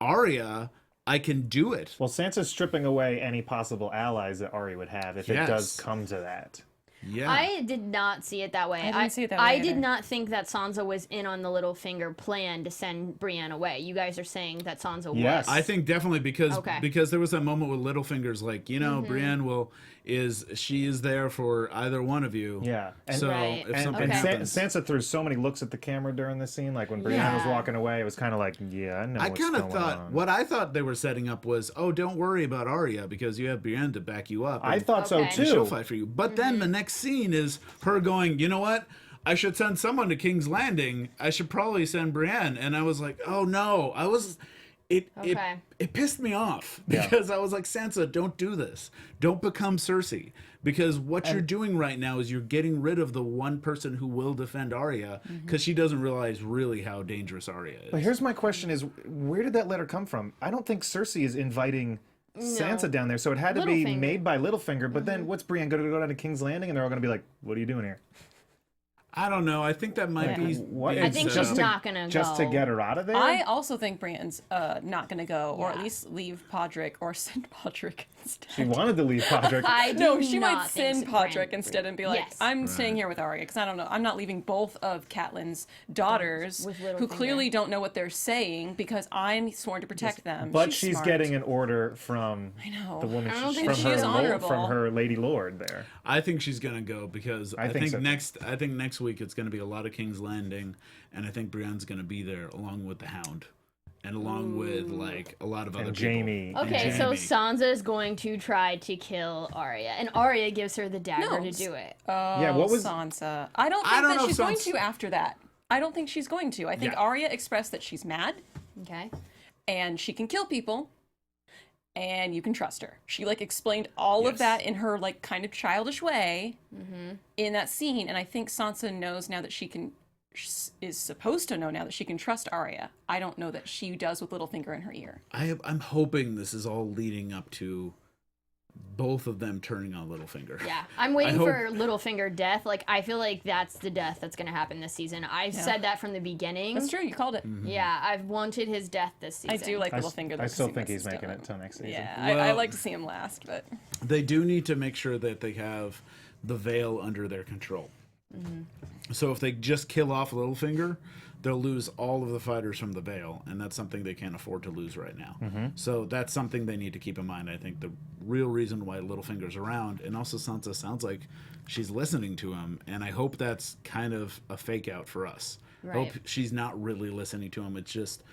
Arya, I can do it. Well, Sansa's stripping away any possible allies that Arya would have if it does come to that. Yeah. I did not see it that way. I didn't see it that way I either. did not think that Sansa was in on the Littlefinger plan to send Brienne away. You guys are saying that Sansa Yes. was. I think definitely because Okay. there was that moment with Littlefinger's like, Brienne is there for either one of you. Yeah. And, So Right. if And- something okay. happens, Sansa threw so many looks at the camera during the scene, like when Brienne was Yeah. walking away, it was kind of like, I know I what's kind of going thought on. what I thought they were setting up was, don't worry about Arya because you have Brienne to back you up. I and thought Okay. so she'll too. fight for you. But then the next scene is her going, you know what? I should send someone to King's Landing. I should probably send Brienne. And I was like, oh no. Okay. It pissed me off because I was like, Sansa, don't do this. Don't become Cersei. Because what you're doing right now is you're getting rid of the one person who will defend Arya because she doesn't realize really how dangerous Arya is. But here's my question is, where did that letter come from? I don't think Cersei is inviting Sansa down there, so it had to be Littlefinger. made by Littlefinger. But then what's Brienne going to go down to King's Landing and they're all going to be like, what are you doing here? I don't know. I think that might be. What? being I think set she's up. not gonna Just to go. get her out of there? I also think Brienne's not going to go, or at Yeah. least leave Podrick, or send Podrick instead. She wanted to leave Podrick. I do No, she not might think send Brienne- Podrick instead and be like, Yes. I'm staying here with Arya, because I don't know. I'm not leaving both of Catelyn's daughters, With who Littlefinger. clearly don't know what they're saying, because I'm sworn to protect them. But she's smart. getting an order from know. the woman I don't she's think from she her is honorable. from her lady lord there. I think she's gonna go because I think think so, too. next week it's gonna be a lot of King's Landing, and I think Brienne's gonna be there along with the Hound, and along with like a lot of other And people. Jamie. and Okay, so Jamie. Sansa is going to try to kill Arya, and Arya gives her the dagger No, to do it. Oh, Yeah, what was- Sansa? I don't think I don't that know if she's going Sansa- to after that. I don't think she's going to. I think Yeah. Arya expressed that she's mad, Okay. and she can kill people, and you can trust her. She like explained all of Yes. that in her like kind of childish way in that scene, and I think Sansa knows now that she can is supposed to know now that she can trust Arya. I don't know that she does with Littlefinger in her ear. I'm hoping this is all leading up to both of them turning on Littlefinger. Yeah, I'm waiting hope- for Littlefinger death. Like, I feel like that's the death that's going to happen this season. I said that from the beginning. That's true. You called it. Yeah, I've wanted his death this season. I do like I, Littlefinger. Though, I 'cause still he think he's messes making up. it till next season. Yeah, I Well- like to see him last, but They do need to make sure that they have the Veil under their control. So if they just kill off Littlefinger, they'll lose all of the fighters from the Veil, and that's something they can't afford to lose right now. So that's something they need to keep in mind. I think the real reason why Littlefinger's around, and also Sansa sounds like she's listening to him, and I hope that's kind of a fake out for us. Right. Hope she's not really listening to him. It's just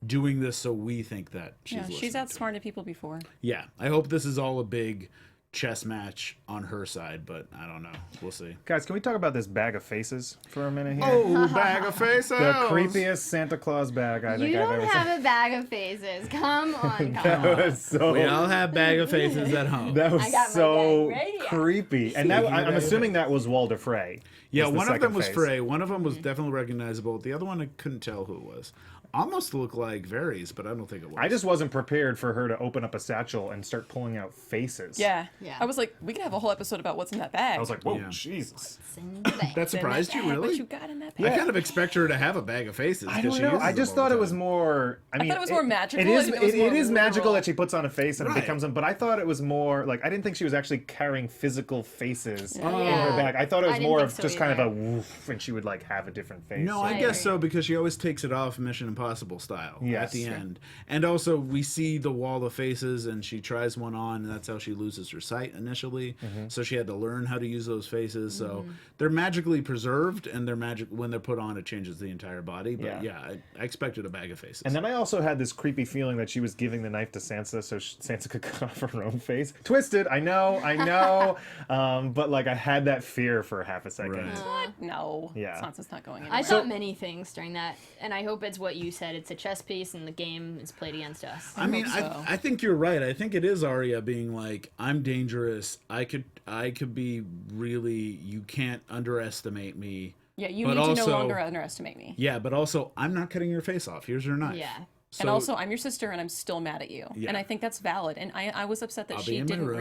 doing this so we think that she's yeah, listening she's to him. outsmarted people before. Yeah, I hope this is all a big chess match on her side, but I don't know. We'll see. Guys, can we talk about this bag of faces for a minute here? Oh, bag of faces! The creepiest Santa Claus bag I think You I've don't ever have seen. a bag of faces. Come on, come That on. was so. We all have bag of faces at home. That was I got my so bag right here. creepy. And that, I'm assuming that was Walder Frey. Yeah, was the one of them second was face. Frey. One of them was definitely recognizable. The other one, I couldn't tell who it was. Almost looked like Varys, but I don't think it was. I just wasn't prepared for her to open up a satchel and start pulling out faces. Yeah. Yeah. I was like, we could have a whole episode about what's in that bag. I was like, whoa, Yeah. Jesus. Send it back. That surprised you, really? What you got in that bag? I kind of expect her to have a bag of faces. I 'cause don't she know. uses I them just all thought the it was time. more. I mean, thought it was more magical. It is. I think it was more It is magical literal. that she puts on a face and Right. it becomes them. But I thought it was more like I didn't think she was actually carrying physical faces in her Yeah. bag. I thought it I was didn't more think of so just kind of a either. woof, and she would like have a different face. No, I I agree. guess so, because she always takes it off Mission Impossible style at Yes. the Yeah. end. And also, we see the wall of faces, and she tries one on, and that's how she loses her sight initially. So she had to learn how to use those faces. So they're magically preserved, and they're magic when they're put on. It changes the entire body. But Yeah. I expected a bag of faces. And then I also had this creepy feeling that she was giving the knife to Sansa so Sansa could cut off her own face. Twisted, I know. But like I had that fear for half a second. Right. What? No. Yeah. Sansa's not going anywhere. I thought many things during that, and I hope it's what you said. It's a chess piece, and the game is played against us. I mean, hope so. I think you're right. I think it is Arya being like, I'm dangerous. I could be really. You can't underestimate me. Yeah, you But need to also- no longer underestimate me. Yeah, but also, I'm not cutting your face off. Here's your knife. Yeah. So, And also, I'm your sister, and I'm still mad at you. Yeah. And I think that's valid. And I was upset that I'll be she in my didn't room.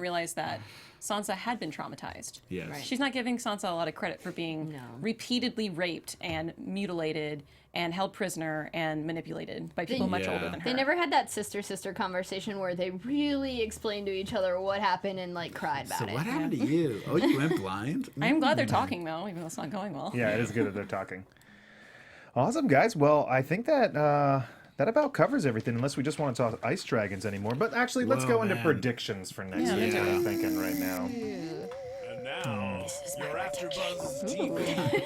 realize that Sansa had been traumatized. yes. Right. She's not giving Sansa a lot of credit for being No. repeatedly raped and mutilated and held prisoner and manipulated by people much Yeah. older than her. They never had that sister conversation where they really explained to each other what happened and like cried about So it. what happened to you? Oh, you went blind? I am glad they're talking though, even though it's not going well. Yeah, it is good that they're talking. Awesome, guys. Well, I think that that about covers everything, unless we just want to talk ice dragons anymore. But actually, let's Whoa, go into man. predictions for next Yeah, week. yeah. I'm thinking right now. And now, your AfterBuzz TV.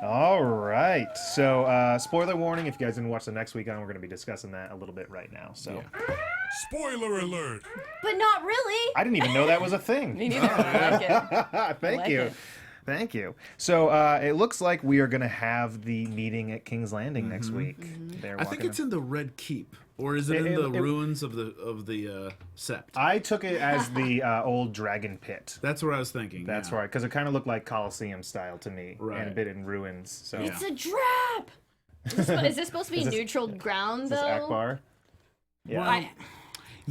All right. So, spoiler warning: if you guys didn't watch the next week on, we're going to be discussing that a little bit right now. So, Spoiler alert! But not really. I didn't even know that was a thing. Me neither. I like it. Thank like you. it. Thank you. So it looks like we are going to have the meeting at King's Landing next week. They're I think walking it's in the Red Keep, or is it in the ruins of the Sept? I took it as the old dragon pit. That's what I was thinking. That's yeah. right, because it kind of looked like Colosseum style to me, Right. and a bit in ruins. So It's a trap. Is this supposed to be Is this- neutral ground is this though? Akbar? Yeah. Well,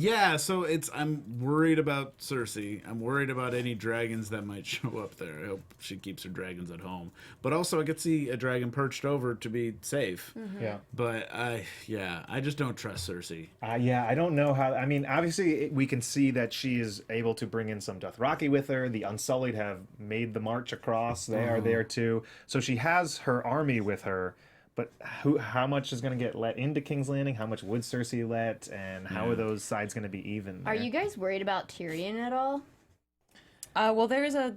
yeah, so I'm worried about Cersei. I'm worried about any dragons that might show up there. I hope she keeps her dragons at home. But also, I could see a dragon perched over to be safe. Yeah. But I just don't trust Cersei. Yeah, I don't know how. I mean, obviously, we can see that she is able to bring in some Dothraki with her. The Unsullied have made the march across. They are there too. So she has her army with her. But how much is going to get let into King's Landing? How much would Cersei let? And how are those sides going to be even? Are there? you guys worried about Tyrion at all? Well, there is a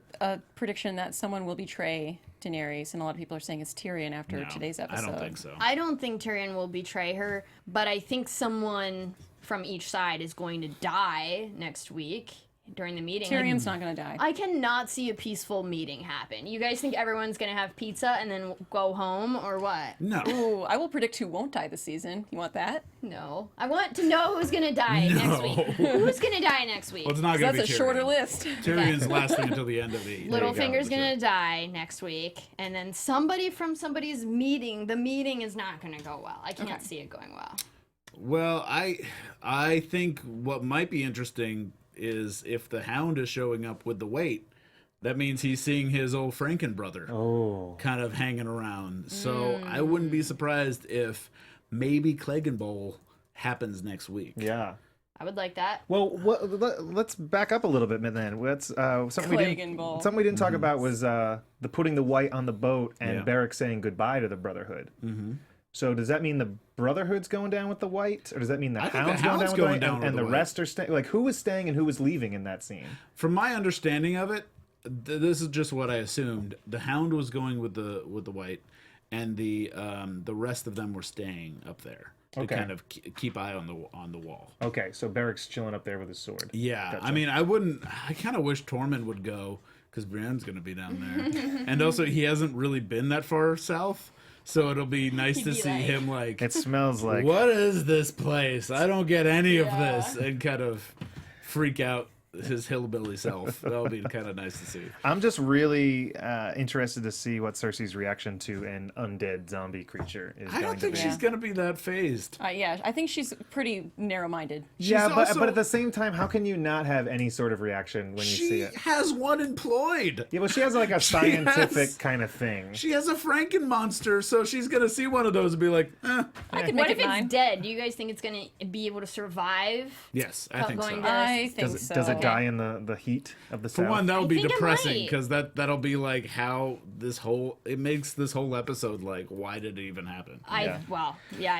prediction that someone will betray Daenerys, and a lot of people are saying it's Tyrion after No, today's episode. I don't think so. I don't think Tyrion will betray her, but I think someone from each side is going to die next week during the meeting. Like, Tyrion's not going to die. I cannot see a peaceful meeting happen. You guys think everyone's going to have pizza and then go home or what? No. Ooh, I will predict who won't die this season. You want that? No. I want to know who's going to die next week. Who's going to die next week? Well, it's not going to That's be a Tyrion. shorter list. Tyrion's lasting until the end of the Littlefinger's the going show. to die next week. And then somebody from somebody's meeting, the meeting is not going to go well. I can't see it going well. Well, I think what might be interesting is if the Hound is showing up with the weight, that means he's seeing his old Franken brother kind of hanging around. So I wouldn't be surprised if maybe Clegane Bowl happens next week. Yeah. I would like that. Well, let's back up a little bit, then. Let's something Clegane Bowl. we didn't talk about was the putting the white on the boat and Yeah. Beric saying goodbye to the Brotherhood. Mm-hmm. So does that mean the Brotherhood's going down with the white, or does that mean the I think the Hound's going Hound's down with going the white, down and, with and the the white. rest are staying? Like, who was staying and who was leaving in that scene? From my understanding of it, this is just what I assumed. The Hound was going with the white, and the rest of them were staying up there. to Okay. kind of keep eye on the wall. Okay, so Beric's chilling up there with his sword. Yeah, Gotcha. I mean, I kind of wish Tormund would go because Brienne's gonna be down there, and also he hasn't really been that far south, so it'll be nice He'd to be see like- him like, It smells like what is this place? I don't get any of this, and kind of freak out his hillbilly self. That'll be kind of nice to see. I'm just really interested to see what Cersei's reaction to an undead zombie creature is I going don't think to be. she's gonna be that phased. Yeah, I think she's pretty narrow-minded. Yeah, She's but also- at the same time, how can you not have any sort of reaction when you see She it? has one employed. Yeah, well, she has like a scientific kind of thing. She has a Franken monster, so she's gonna see one of those and be like, eh. I could What make if it mine. it's dead? Do you guys think it's gonna be able to survive? Yes, I think so. Going to- I think Does it, so. does it die in the heat of the For south? one, that'll I be think it depressing might. because that'll be like how it makes this whole episode like, why did it even happen? Yeah. I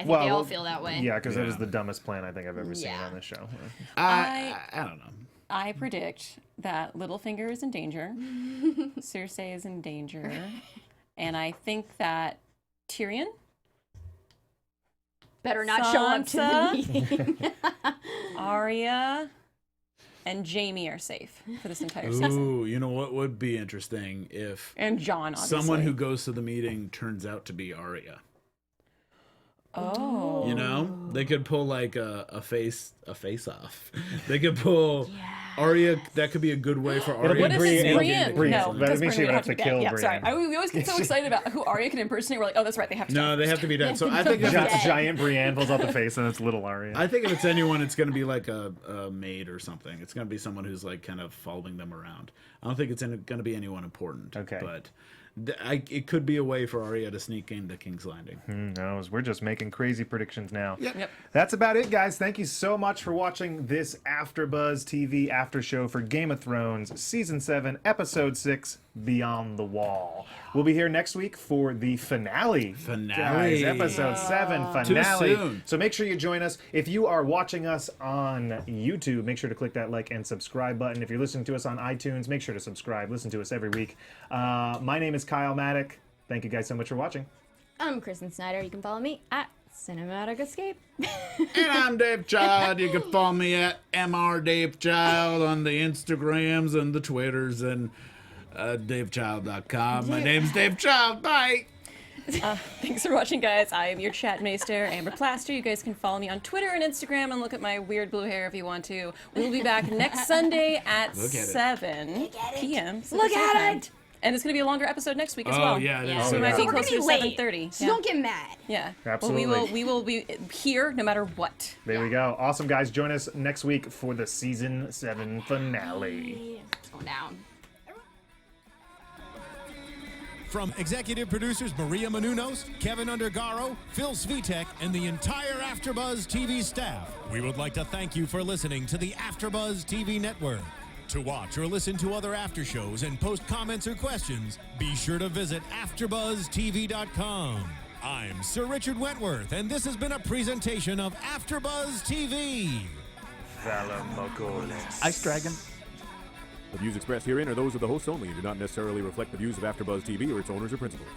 think they all feel that way. Yeah, because that was Yeah. the dumbest plan I think I've ever seen Yeah. on this show. I don't know. I predict that Littlefinger is in danger, Cersei is in danger, and I think that Tyrion, Better not show up to the Sansa? meeting. Arya, and Jaime are safe for this entire season. Ooh, you know what would be interesting if And Jon, obviously. someone who goes to the meeting turns out to be Arya. Oh. You know, they could pull like a face off. They could pull Arya. That could be a good way for Arya. What if it's Brienne- Brienne? Brienne. No, That because means she Brienne would would have to be kill dead. Yeah, sorry. Brienne. We always get so excited about who Arya can impersonate. We're like, oh, that's right, they have to die. No, they have to be dead. So I think Gi- if Giant Brienne pulls out the face and it's little Arya. I think if it's anyone, it's going to be like a maid or something. It's going to be someone who's like kind of following them around. I don't think it's going to be anyone important. Okay. But it could be a way for Arya to sneak into King's Landing. Who knows? We're just making crazy predictions now. Yep. That's about it, guys. Thank you so much for watching this AfterBuzz TV after show for Game of Thrones Season 7, Episode 6, Beyond the Wall. We'll be here next week for the finale. Finale. Guys, Episode 7 finale. Too soon. So make sure you join us. If you are watching us on YouTube, make sure to click that like and subscribe button. If you're listening to us on iTunes, make sure to subscribe. Listen to us every week. My name is Kyle Maddock. Thank you guys so much for watching. I'm Kristen Snyder. You can follow me at Cinematic Escape. And I'm Dave Child. You can follow me at Mr. Dave Child on the Instagrams and the Twitters and DaveChild.com. My name's Dave Child. Bye. Thanks for watching, guys. I am your chat maester, Amber Plaster. You guys can follow me on Twitter and Instagram and look at my weird blue hair if you want to. We will be back next Sunday at Look at it. 7 p.m. Look at it! And it's going to be a longer episode next week as Oh, well. yeah, it is. Yeah. So we yeah. might be We're gonna closer to be late, 7:30. so don't get mad. Yeah. Absolutely. Well, we will be here no matter what. There we go. Awesome, guys. Join us next week for the Season 7 finale. It's going down. From executive producers Maria Menounos, Kevin Undergaro, Phil Svitek, and the entire AfterBuzz TV staff, we would like to thank you for listening to the AfterBuzz TV network. To watch or listen to other after shows and post comments or questions, be sure to visit AfterBuzzTV.com. I'm Sir Richard Wentworth, and this has been a presentation of AfterBuzz TV. Ice Dragon. The views expressed herein are those of the hosts only and do not necessarily reflect the views of AfterBuzz TV or its owners or principals.